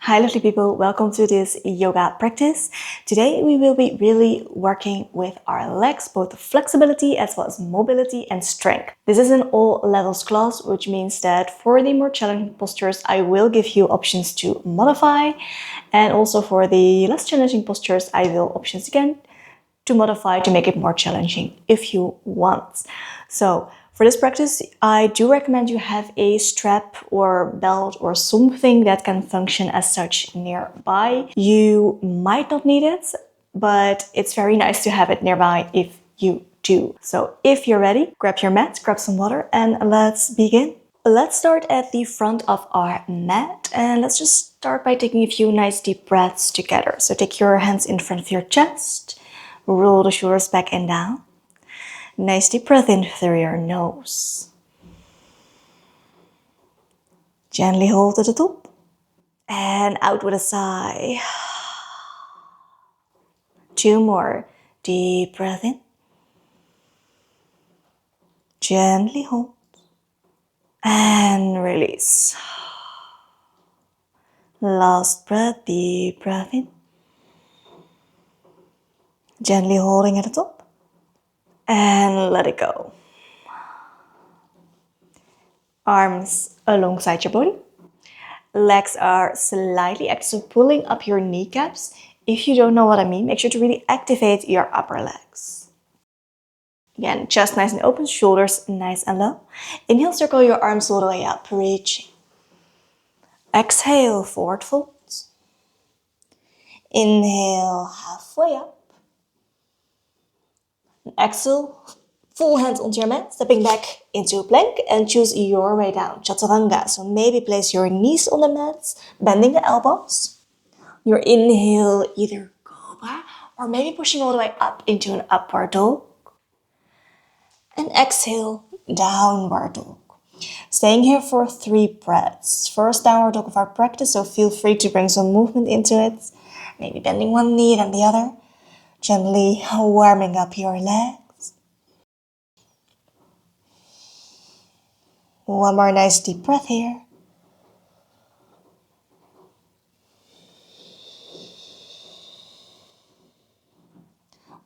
Hi lovely people, welcome to this yoga practice. Today we will be really working with our legs, both flexibility as well as mobility and strength. This is an all levels class, which means that for the more challenging postures I will give you options to modify, and also for the less challenging postures I will options again to modify to make it more challenging if you want. So for this practice, I do recommend you have a strap or belt or something that can function as such nearby. You might not need it, but it's very nice to have it nearby if you do. So if you're ready, grab your mat, grab some water, and let's begin. Let's start at the front of our mat, and let's just start by taking a few nice deep breaths together. So take your hands in front of your chest, roll the shoulders back and down. Nice deep breath in through your nose. Gently hold at the top. And out with a sigh. 2 more. Deep breath in. Gently hold. And release. Last breath, deep breath in. Gently holding at the top. And let it go. Arms alongside your body. Legs are slightly active, so pulling up your kneecaps. If you don't know what I mean, make sure to really activate your upper legs. Again, chest nice and open, shoulders nice and low. Inhale, circle your arms all the way up, reaching. Exhale, forward fold. Inhale, halfway up. Exhale, full hands onto your mat, stepping back into a plank and choose your way down, chaturanga. So maybe place your knees on the mat, bending the elbows. Your inhale, either cobra or maybe pushing all the way up into an upward dog. And exhale, downward dog. Staying here for 3 breaths. First downward dog of our practice, so feel free to bring some movement into it. Maybe bending one knee then the other. Gently warming up your legs. One more nice deep breath here.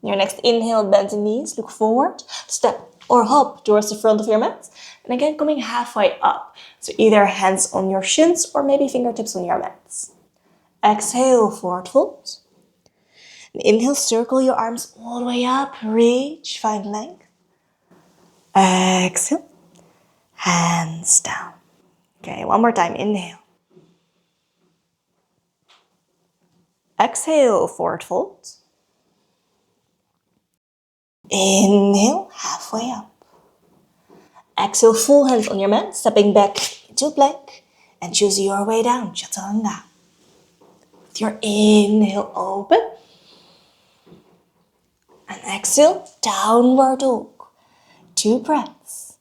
Your next inhale, bend the knees, look forward, step or hop towards the front of your mat. And again, coming halfway up. So either hands on your shins or maybe fingertips on your mats. Exhale, forward fold. And inhale, circle your arms all the way up, reach, find length. Exhale, hands down. Okay, one more time, inhale. Exhale, forward fold. Inhale, halfway up. Exhale, full hands on your mat, stepping back into plank and choose your way down, chaturanga. With your inhale, open. And exhale, downward dog. 2 breaths.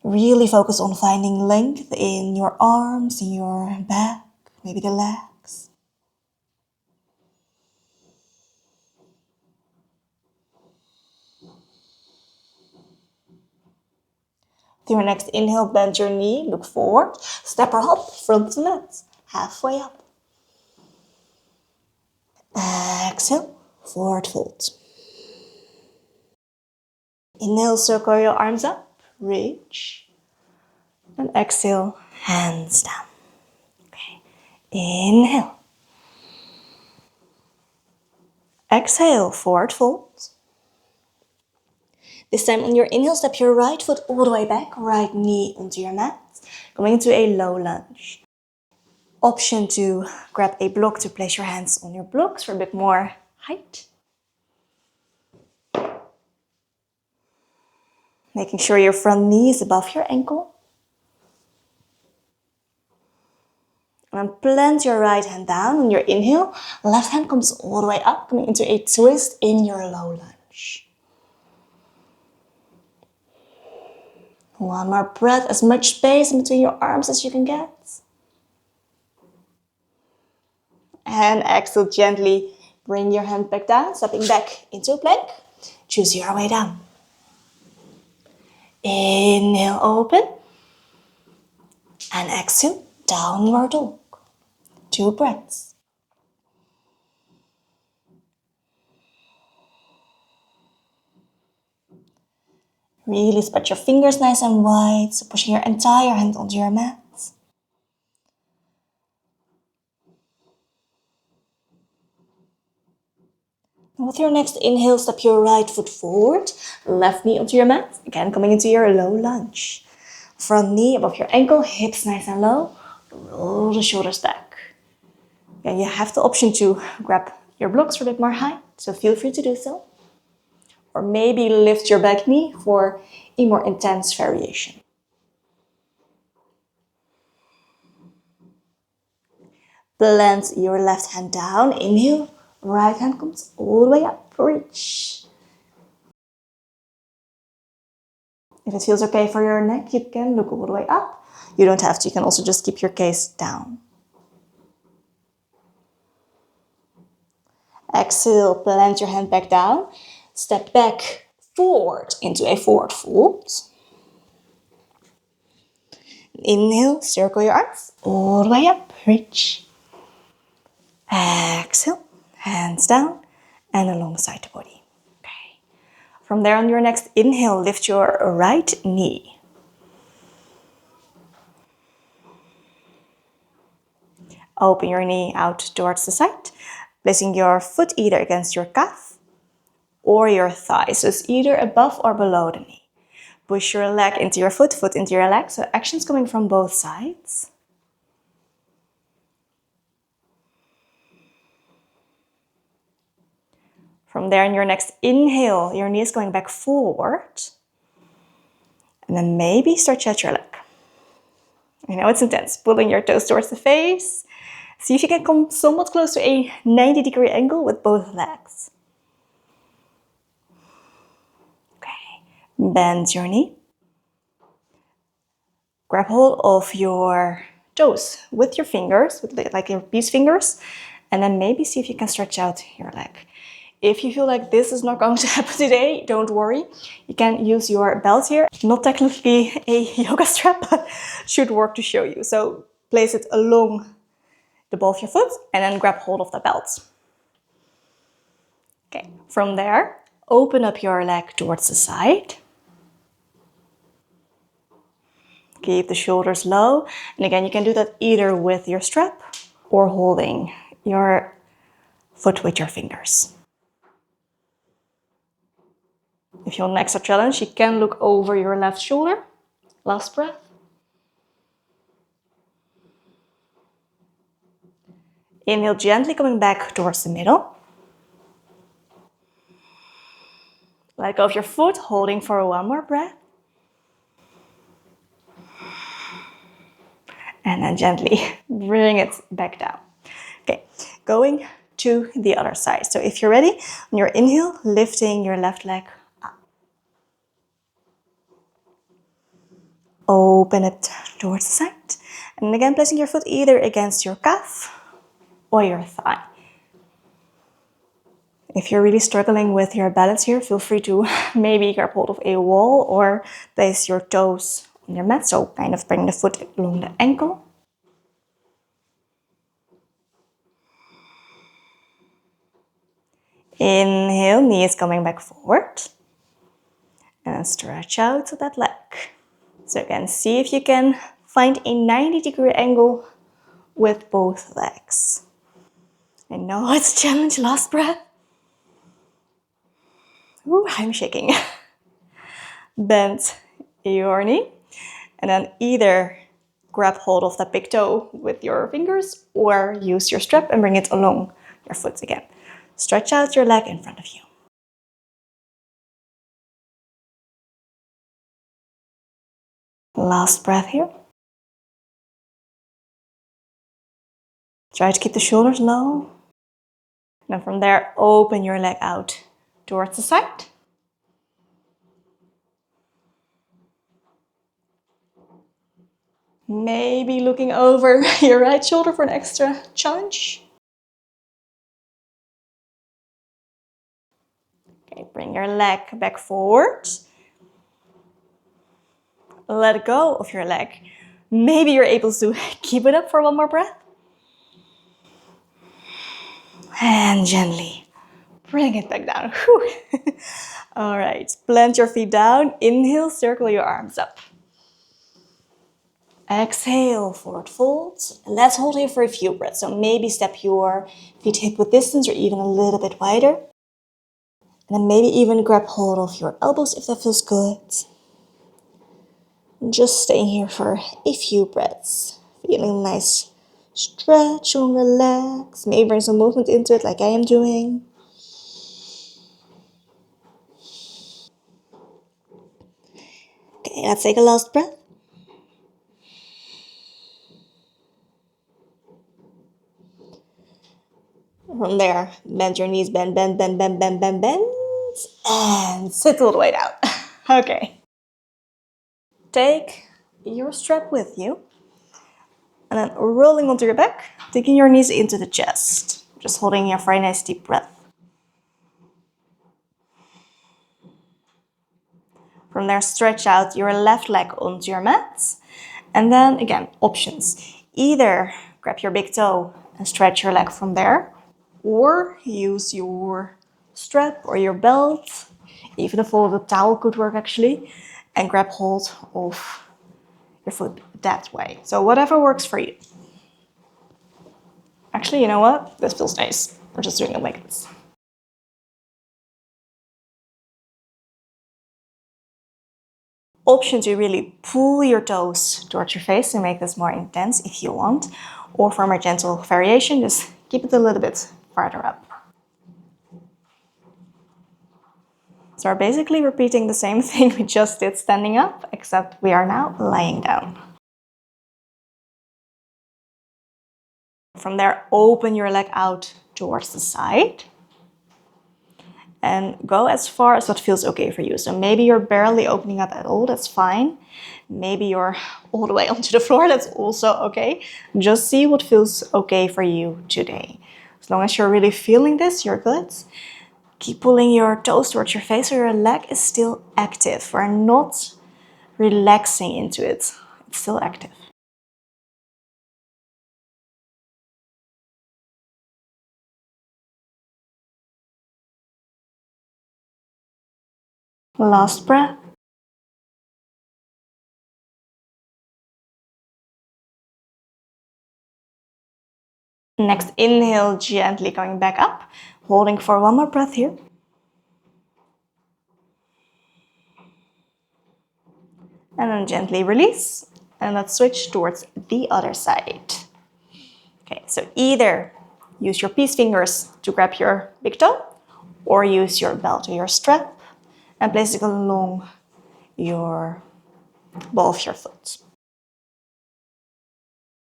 Really focus on finding length in your arms, in your back, maybe the legs. With your next inhale, bend your knee, look forward, step or hop, front of the mat, halfway up. Exhale, forward fold. Inhale, circle your arms up, reach. And exhale, hands down. Okay. Inhale. Exhale, forward fold. This time on your inhale, step your right foot all the way back, right knee onto your mat, going into a low lunge. Option to grab a block to place your hands on your blocks for a bit more height. Making sure your front knee is above your ankle. And then plant your right hand down on your inhale. Left hand comes all the way up, coming into a twist in your low lunge. One more breath, as much space in between your arms as you can get. And exhale, gently bring your hand back down, stepping back into a plank. Choose your way down. Inhale, open. And exhale, downward dog. 2 breaths. Really spread your fingers nice and wide, so pushing your entire hand onto your mat. With your next inhale, step your right foot forward, left knee onto your mat, again coming into your low lunge. Front knee above your ankle, hips nice and low, roll the shoulders back. Again, you have the option to grab your blocks for a bit more height, so feel free to do so. Or maybe lift your back knee for a more intense variation. Plant your left hand down, inhale, right hand comes all the way up, reach. If it feels okay for your neck, you can look all the way up. You don't have to, you can also just keep your gaze down. Exhale, plant your hand back down. Step back forward into a forward fold. Inhale, circle your arms all the way up, reach. Exhale, hands down and alongside the body. Okay. From there on your next inhale, lift your right knee. Open your knee out towards the side, placing your foot either against your calf or your thigh. So it's either above or below the knee. Push your leg into your foot, foot into your leg. So action's coming from both sides. From there, in your next inhale, your knee is going back forward. And then maybe stretch out your leg. I know it's intense, pulling your toes towards the face. See if you can come somewhat close to a 90-degree angle with both legs. Okay, bend your knee. Grab hold of your toes with your fingers, like your peace fingers, and then maybe see if you can stretch out your leg. If you feel like this is not going to happen today, don't worry. You can use your belt here. Not technically a yoga strap, but should work to show you. So place it along the ball of your foot and then grab hold of the belt. Okay, from there, open up your leg towards the side. Keep the shoulders low. And again, you can do that either with your strap or holding your foot with your fingers. If you want an extra challenge, you can look over your left shoulder. Last breath. Inhale, gently coming back towards the middle. Let go of your foot, holding for one more breath. And then gently bring it back down. Okay, going to the other side. So if you're ready, on your inhale, lifting your left leg up. Open it towards the side. And again, placing your foot either against your calf or your thigh. If you're really struggling with your balance here, feel free to maybe grab hold of a wall or place your toes on your mat. So kind of bring the foot along the ankle. Inhale, knee is coming back forward. And stretch out that leg. So again, see if you can find a 90-degree angle with both legs. I know it's a challenge, last breath. Ooh, I'm shaking. Bend your knee. And then either grab hold of that big toe with your fingers or use your strap and bring it along your foot again. Stretch out your leg in front of you. Last breath here. Try to keep the shoulders low. And then from there, open your leg out towards the side. Maybe looking over your right shoulder for an extra challenge. Okay, bring your leg back forward. Let go of your leg. Maybe you're able to keep it up for one more breath. And gently bring it back down. Whew. All right, plant your feet down. Inhale, circle your arms up. Exhale, forward fold. Let's hold here for a few breaths. So maybe step your feet hip width distance or even a little bit wider. And then maybe even grab hold of your elbows if that feels good. Just staying here for a few breaths. Feeling nice stretch and relax. Maybe bring some movement into it like I am doing. Okay, let's take a last breath. From there, bend your knees, bend, bend, bend, bend, bend, bend, bend. And sit all the way down. Okay. Take your strap with you. And then rolling onto your back, taking your knees into the chest. Just holding a very nice deep breath. From there, stretch out your left leg onto your mat. And then again, options. Either grab your big toe and stretch your leg from there, or use your strap or your belt, even a folded towel could work actually, and grab hold of your foot that way. So whatever works for you. Actually, you know what? This feels nice. We're just doing it like this. Option to really pull your toes towards your face and make this more intense if you want. Or for a more gentle variation, just keep it a little bit farther up. So we're basically repeating the same thing we just did standing up, except we are now lying down. From there, open your leg out towards the side. And go as far as what feels okay for you. So maybe you're barely opening up at all, that's fine. Maybe you're all the way onto the floor, that's also okay. Just see what feels okay for you today. As long as you're really feeling this, you're good. Keep pulling your toes towards your face so your leg is still active. We're not relaxing into it. It's still active. Last breath. Next inhale, gently coming back up. Holding for one more breath here. And then gently release. And let's switch towards the other side. Okay, so either use your peace fingers to grab your big toe, or use your belt or your strap and place it along your ball of your foot.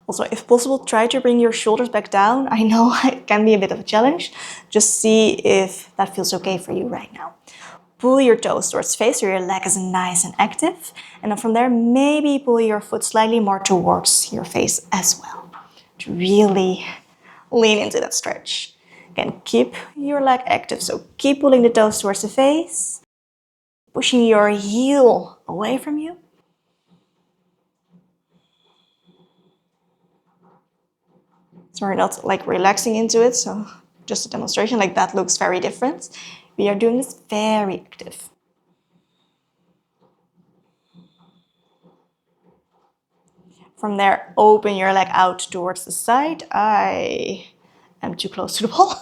Also, if possible, try to bring your shoulders back down. I know it can be a bit of a challenge. Just see if that feels okay for you right now. Pull your toes towards face so your leg is nice and active. And then from there, maybe pull your foot slightly more towards your face as well. To really lean into that stretch. Again, keep your leg active. So keep pulling the toes towards the face. Pushing your heel away from you. So we're not like relaxing into it. So just a demonstration like that looks very different. We are doing this very active. From there, open your leg out towards the side. I am too close to the ball.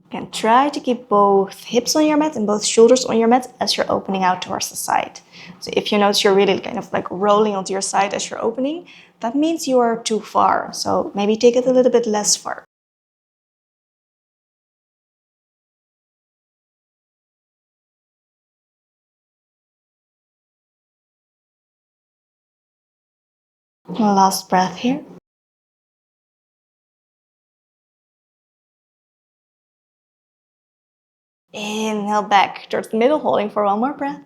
Again, try to keep both hips on your mat and both shoulders on your mat as you're opening out towards the side. So if you notice you're really kind of like rolling onto your side as you're opening, that means you are too far. So maybe take it a little bit less far. Last breath here. Inhale back towards the middle, holding for one more breath.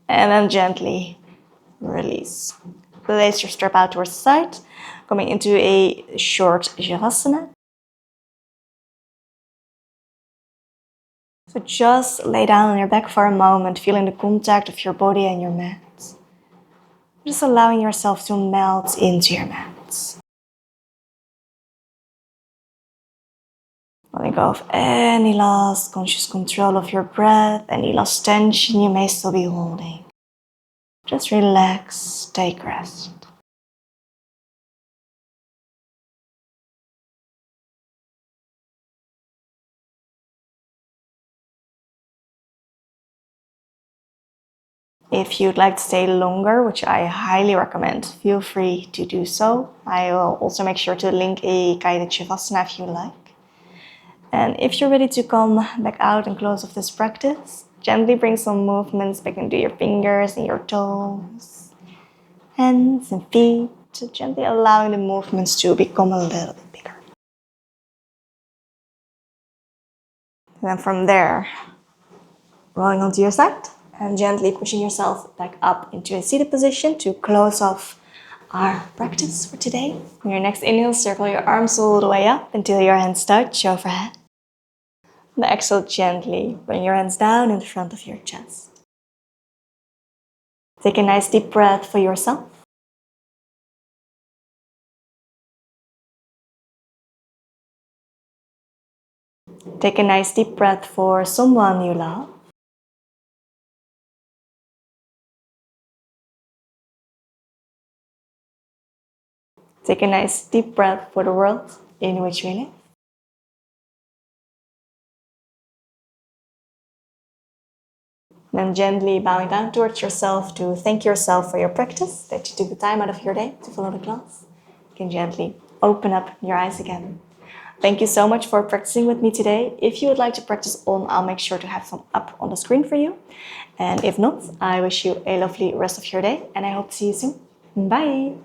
And then gently release. Place your strap out towards the side, coming into a short Shavasana. So just lay down on your back for a moment, feeling the contact of your body and your mat. Just allowing yourself to melt into your mat. Letting go of any last conscious control of your breath, any last tension you may still be holding. Just relax, take rest. If you'd like to stay longer, which I highly recommend, feel free to do so. I will also make sure to link a guided Shavasana if you like. And if you're ready to come back out and close off this practice, gently bring some movements back into your fingers and your toes, hands and feet, gently allowing the movements to become a little bit bigger. And then from there, rolling onto your side and gently pushing yourself back up into a seated position to close off our practice for today. On your next inhale, circle your arms all the way up until your hands touch overhead. And exhale gently, bring your hands down in front of your chest. Take a nice deep breath for yourself. Take a nice deep breath for someone you love. Take a nice deep breath for the world in which we live. Then gently bowing down towards yourself to thank yourself for your practice, that you took the time out of your day to follow the class. You can gently open up your eyes again. Thank you so much for practicing with me today. If you would like to practice on, I'll make sure to have some up on the screen for you. And if not, I wish you a lovely rest of your day and I hope to see you soon. Bye!